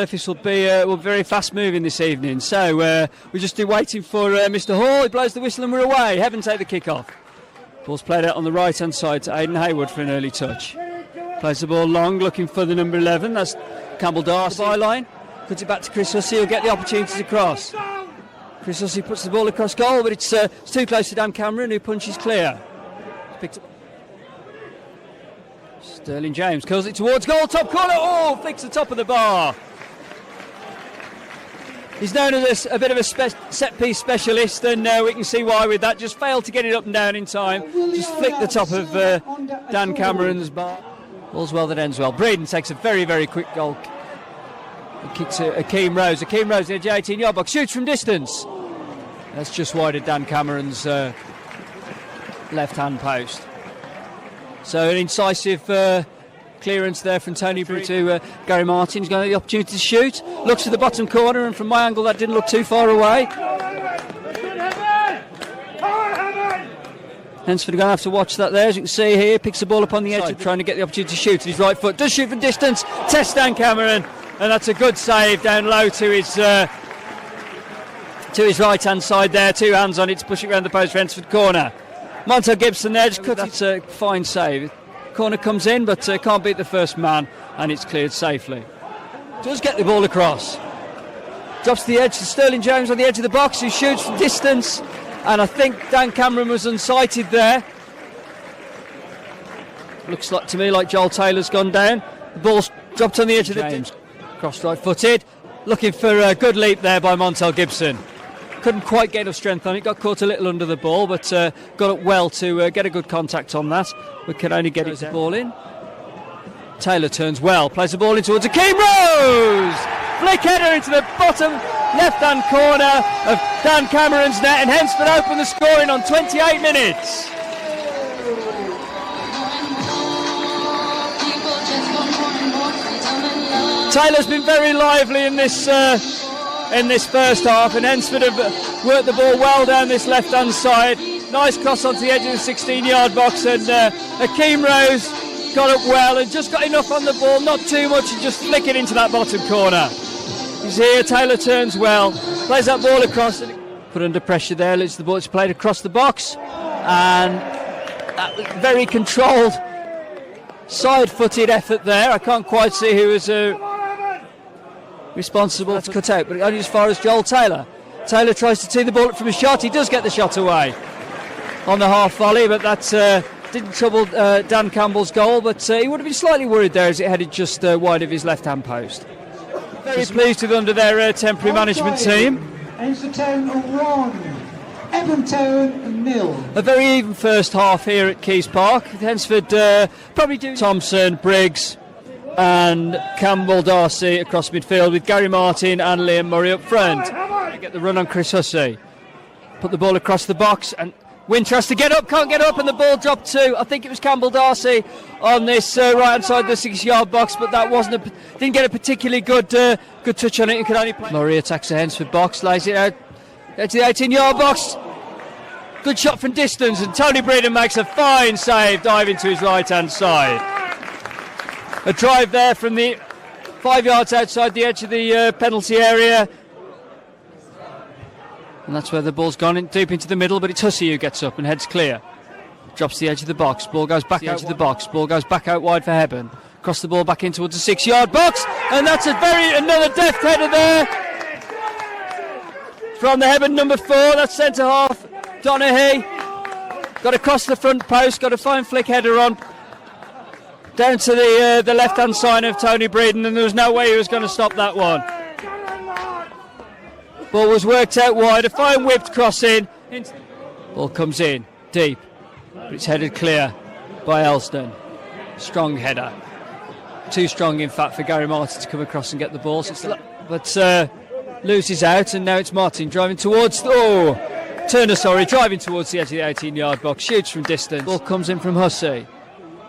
Surface will be very fast moving this evening, so we're just waiting for Mr. Hall. He blows the whistle and we're away. Hebburn take the kick off. Ball's played out on the right hand side to Aidan Hayward for an early touch. Plays the ball long, looking for the number 11. That's Campbell Darcy. Byline, puts it back to Chris Hussey. He'll get the opportunity to cross. Chris Hussey puts the ball across goal, but it's too close to Dan Cameron, who punches clear. Picked up. Sterling James curls it towards goal, top corner. Oh, flicks the top of the bar. He's known as a bit of a set-piece specialist, and we can see why with that. Just failed to get it up and down in time. Just flicked the top of Dan Cameron's bar. All's well that ends well. Breeden takes a very, very quick goal. He kicks Akeem Rose. Akeem Rose in the 18-yard box. Shoots from distance. That's just wide of Dan Cameron's left-hand post. So an incisive clearance there from Tony Breeden to Gary Martin. He's going to have the opportunity to shoot. Looks to the bottom corner, and from my angle that didn't look too far away. Hednesford are going to have to watch that there, as you can see here. Picks the ball up on the edge, trying to get the opportunity to shoot. His right foot does shoot from distance. Tests Dan Cameron, and that's a good save down low to his right hand side there. Two hands on it to push it around the post for Hednesford corner. Montel Gibson there just cuts. That's a fine save. Corner comes in, but can't beat the first man, and it's cleared safely. Does get the ball across. Drops to the edge to Sterling James on the edge of the box, who shoots from distance, and I think Dan Cameron was unsighted there. Looks like to me like Joel Taylor's gone down. The ball's dropped on the edge of the James. Cross right footed. Looking for a good leap there by Montel Gibson. Couldn't quite get enough strength on it, got caught a little under the ball, but got up well to get a good contact on that. We could only get the ball in. Taylor turns well, plays the ball in towards Akeem Rose! Flick header into the bottom left-hand corner of Dan Cameron's net, and Hednesford open the scoring on 28 minutes. Taylor's been very lively in this first half, and Hednesford have worked the ball well down this left-hand side. Nice cross onto the edge of the 16-yard box, and Akeem Rose got up well and just got enough on the ball, not too much, and just flick it into that bottom corner. He's here, Taylor turns well, plays that ball across, and put under pressure there. It's the ball that's played across the box, and that was very controlled, side-footed effort there. I can't quite see who was responsible. That's cut out, but only as far as Joel Taylor. Taylor tries to tee the ball up from a shot. He does get the shot away on the half volley, but that didn't trouble Dan Campbell's goal, but he would have been slightly worried there as it headed just wide of his left-hand post. Very pleased with under their temporary management team. Hednesford 1, Hebburn 0. A very even first half here at Keys Park. Hednesford probably do Thompson, Briggs and Campbell Darcy across midfield, with Gary Martin and Liam Murray up front. They get the run on Chris Hussey. Put the ball across the box, and Winter has to get up, can't get up, and the ball dropped to, I think it was Campbell Darcy on this right hand side of the 6-yard box, but that didn't get a particularly good touch on it. He could only play. Murray attacks the Hednesford box, lays it out to the 18-yard box. Good shot from distance, and Tony Breeden makes a fine save, diving to his right hand side. A drive there from the 5 yards outside the edge of the penalty area. And that's where the ball's gone in, deep into the middle, but it's Hussey who gets up and heads clear. Drops the edge of the box, ball goes back out of the box, ball goes back out wide for Hebburn. Cross the ball back in towards the 6-yard box, and that's another deft header there from the Hebburn number 4, that's centre half, Donaghy. Got across the front post, got a fine flick header on, down to the left-hand side of Tony Breeden, and there was no way he was going to stop that one. Ball was worked out wide, a fine whipped cross in. Ball comes in, deep, but it's headed clear by Elston. Strong header. Too strong, in fact, for Gary Martin to come across and get the ball. But loses out, and now it's Martin driving towards... Turner, driving towards the edge of the 18-yard box. Shoots from distance. Ball comes in from Hussey.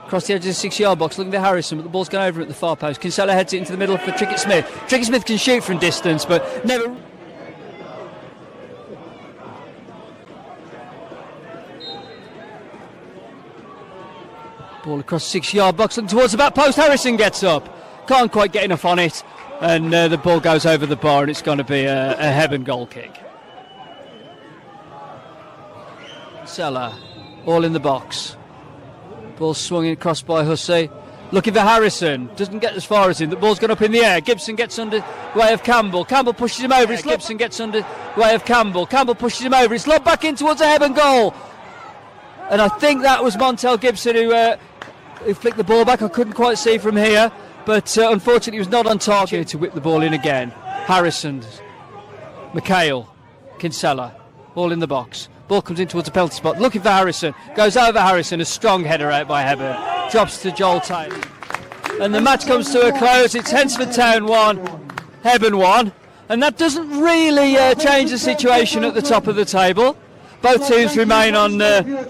Across the edge of the 6-yard box, looking for Harrison, but the ball's going over at the far post. Kinsella heads it into the middle for Trickett Smith. Trickett Smith can shoot from distance, but never... Ball across the 6-yard box, looking towards the back post. Harrison gets up. can't quite get enough on it, and the ball goes over the bar, and it's going to be a Hebburn goal kick. Kinsella, all in the box. Ball swung across by Hussey. Looking for Harrison, doesn't get as far as him. The ball's gone up in the air. Gibson gets under way of Campbell. Campbell pushes him over. Gibson gets under way of Campbell. Campbell pushes him over. It's lobbed back in towards a Hebburn goal. And I think that was Montel Gibson who flicked the ball back. I couldn't quite see from here, but unfortunately he was not on target to whip the ball in again. Harrison, McHale, Kinsella, all in the box. Ball comes in towards the penalty spot, looking for Harrison, goes over Harrison, a strong header out by Hebburn, drops to Joel Taylor. And the match comes to a close. It's Hednesford Town 1, Hebburn 1, and that doesn't really change the situation at the top of the table. Both teams remain on level.